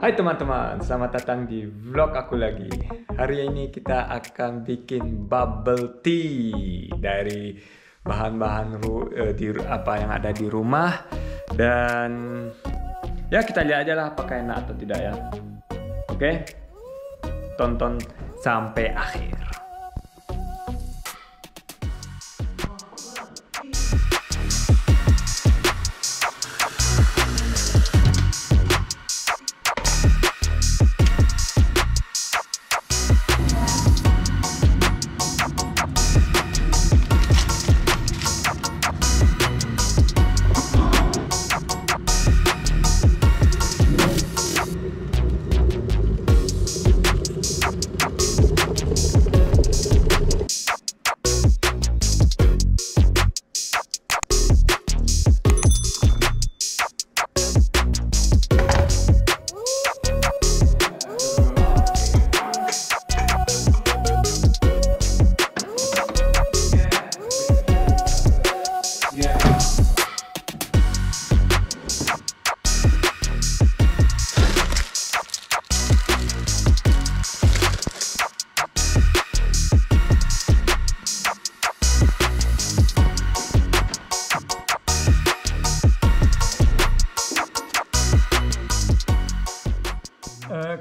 Hai teman-teman, selamat datang di vlog aku lagi. Hari ini kita akan bikin bubble tea dari bahan-bahan apa yang ada di rumah, dan ya kita lihat aja lah apakah enak atau tidak ya. Oke, tonton sampai akhir.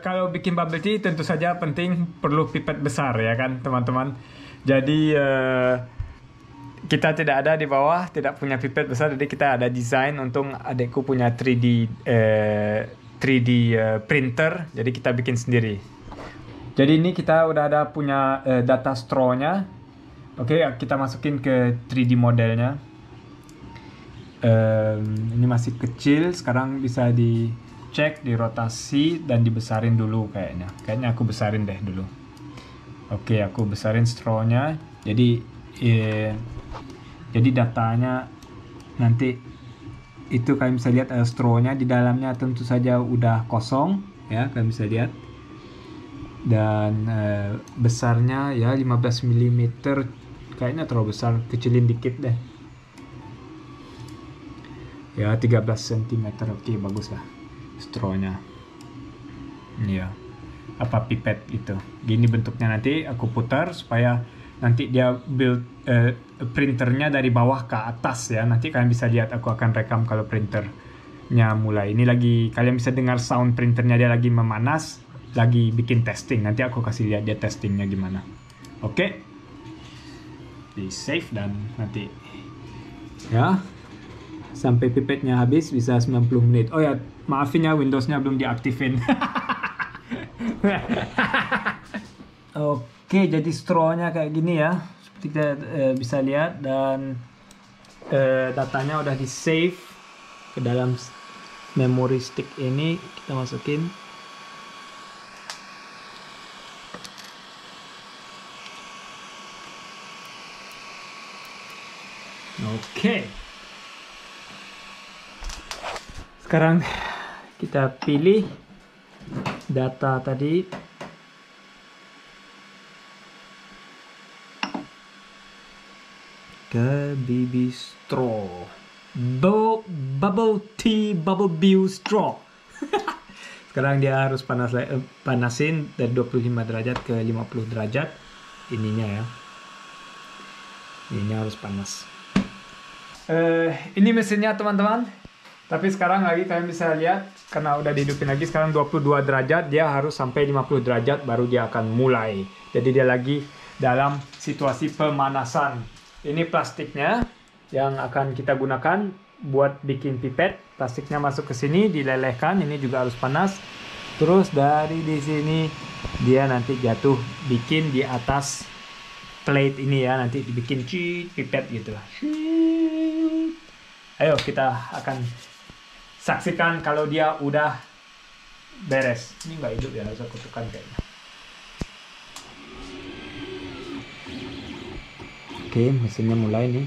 Kalau bikin bubble tea tentu saja penting perlu pipet besar ya kan teman-teman. Jadi kita tidak ada di bawah, tidak punya pipet besar, jadi kita ada desain untuk adekku punya 3D printer, jadi kita bikin sendiri. Jadi ini kita udah ada punya data straw-nya. Oke, kita masukin ke 3D modelnya. Ini masih kecil, sekarang bisa dicek, dirotasi dan dibesarin dulu kayaknya. Kayaknya aku besarin deh dulu. Oke, aku besarin straw-nya. Jadi datanya nanti itu kalian bisa lihat straw-nya di dalamnya tentu saja udah kosong ya, kalian bisa lihat. Dan besarnya ya 15 mm, kayaknya terlalu besar, kecilin dikit deh. Ya 13 cm, oke bagus lah straw-nya. Ya, apa pipet itu. Gini bentuknya, nanti aku putar supaya nanti dia build printernya dari bawah ke atas ya. Nanti kalian bisa lihat, aku akan rekam kalau printernya mulai. Ini lagi kalian bisa dengar sound printernya, dia lagi memanas, lagi bikin testing. Nanti aku kasih lihat dia testingnya gimana. Oke, di save dan nanti ya sampai pipetnya habis bisa 90 menit. Oh ya, maafin ya Windowsnya belum diaktifin. Oke, jadi straw-nya kayak gini ya, seperti kita bisa lihat, dan datanya udah di save ke dalam memory stick ini. Kita masukin. Oke. Sekarang kita pilih data tadi. Ke BB straw. Bubble tea bubble beer straw. Sekarang dia harus panasin dari 25 derajat ke 50 derajat ininya ya. Ini harus panas. Ini mesinnya teman-teman. Tapi sekarang lagi kalian bisa lihat, karena udah dihidupin lagi, sekarang 22 derajat, dia harus sampai 50 derajat baru dia akan mulai. Jadi dia lagi dalam situasi pemanasan. Ini plastiknya yang akan kita gunakan buat bikin pipet. Plastiknya masuk ke sini, dilelehkan, ini juga harus panas. Terus dari di sini dia nanti jatuh bikin di atas plate ini ya, nanti dibikin pipet gitu. Ayo kita akan saksikan kalau dia udah beres. Ini nggak hidup ya, harus aku tekan kayaknya. Oke, mesinnya mulai nih.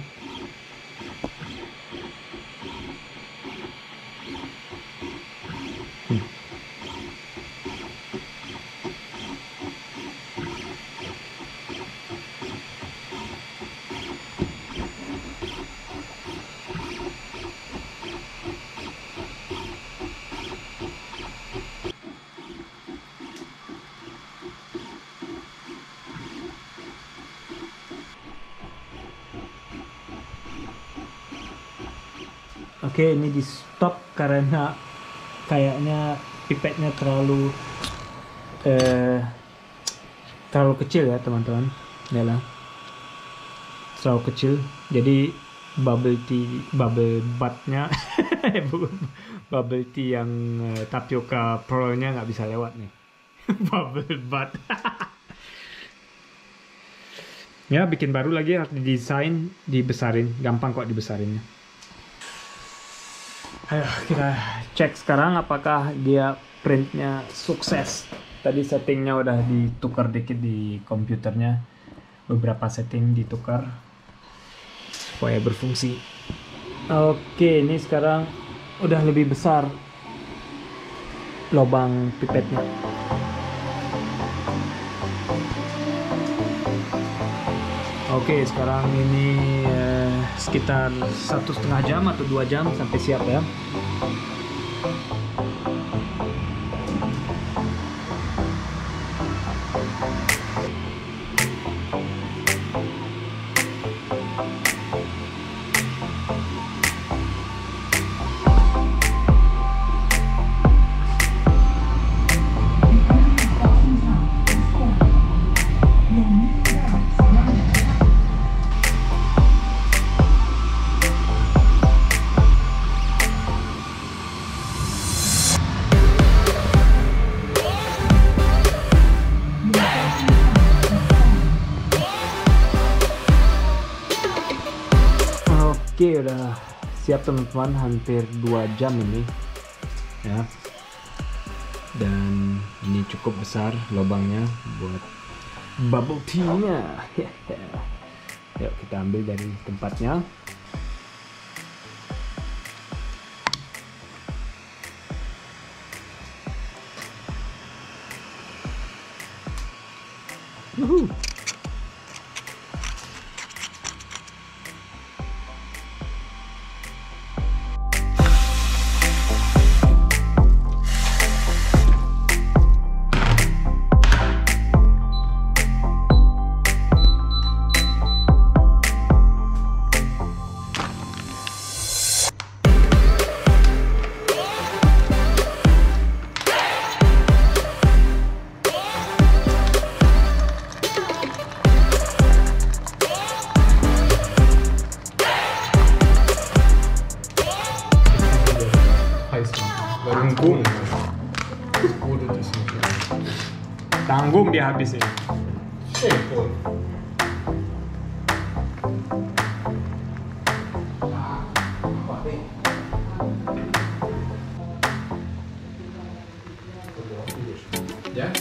Oke, ini di stop karena kayaknya pipetnya terlalu kecil ya teman-teman. Yalah, terlalu kecil. Jadi bubble bathnya bubble tea yang tapioca pearl-nya nggak bisa lewat nih. Bubble bath. Ya, bikin baru lagi, harus didesain, dibesarin. Gampang kok dibesarinnya. Ayo kita cek sekarang apakah dia printnya sukses. Tadi settingnya udah ditukar dikit di komputernya. Beberapa setting ditukar supaya berfungsi. Oke, ini sekarang udah lebih besar lubang pipetnya. Oke, sekarang ini sekitar 1,5 jam atau 2 jam sampai siap ya. Oke, udah siap teman-teman, hampir 2 jam ini ya. Dan ini cukup besar lubangnya buat bubble tea-nya. Yuk kita ambil dari tempatnya. Woohoo. Tanggung. Tanggung dia habis ini. Ya.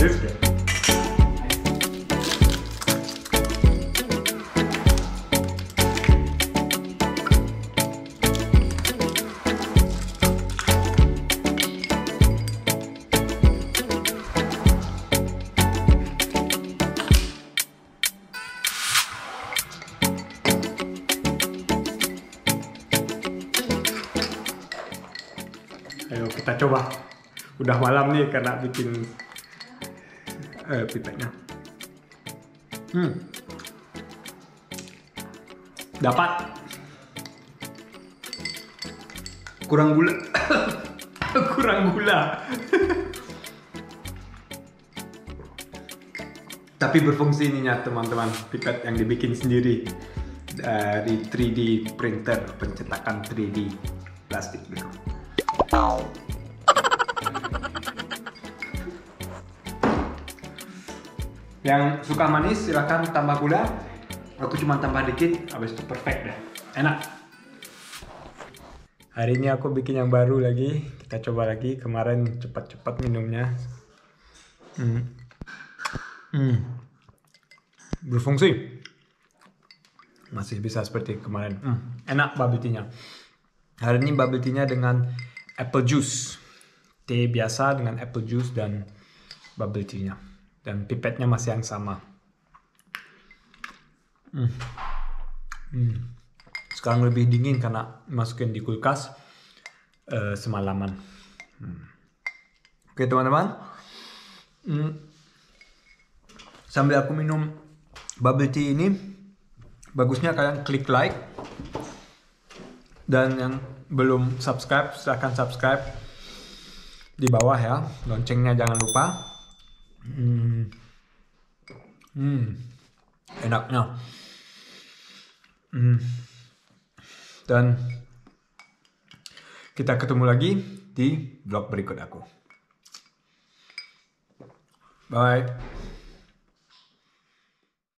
This guy. Ayo kita coba. Udah malam nih karena bikin pipetnya. Dapat. Kurang gula. Kurang gula. Tapi berfungsi ininya teman-teman, pipet yang dibikin sendiri dari 3D printer, pencetakan 3D plastik gitu. Yang suka manis silahkan tambah gula. Aku cuma tambah dikit, habis itu perfect deh. Enak. Hari ini aku bikin yang baru lagi. Kita coba lagi. Kemarin cepat-cepat minumnya. Berfungsi. Masih bisa seperti kemarin. Enak bubble tea-nya. Hari ini bubble tea-nya dengan apple juice. Teh biasa dengan apple juice dan bubble tea-nya. Dan pipetnya masih yang sama. Sekarang lebih dingin karena masukin di kulkas semalaman. Oke teman-teman. Sambil aku minum bubble tea ini, bagusnya kalian klik like. Dan yang belum subscribe, silahkan subscribe di bawah ya. Loncengnya jangan lupa. Enaknya. Dan kita ketemu lagi di vlog berikut aku. Bye.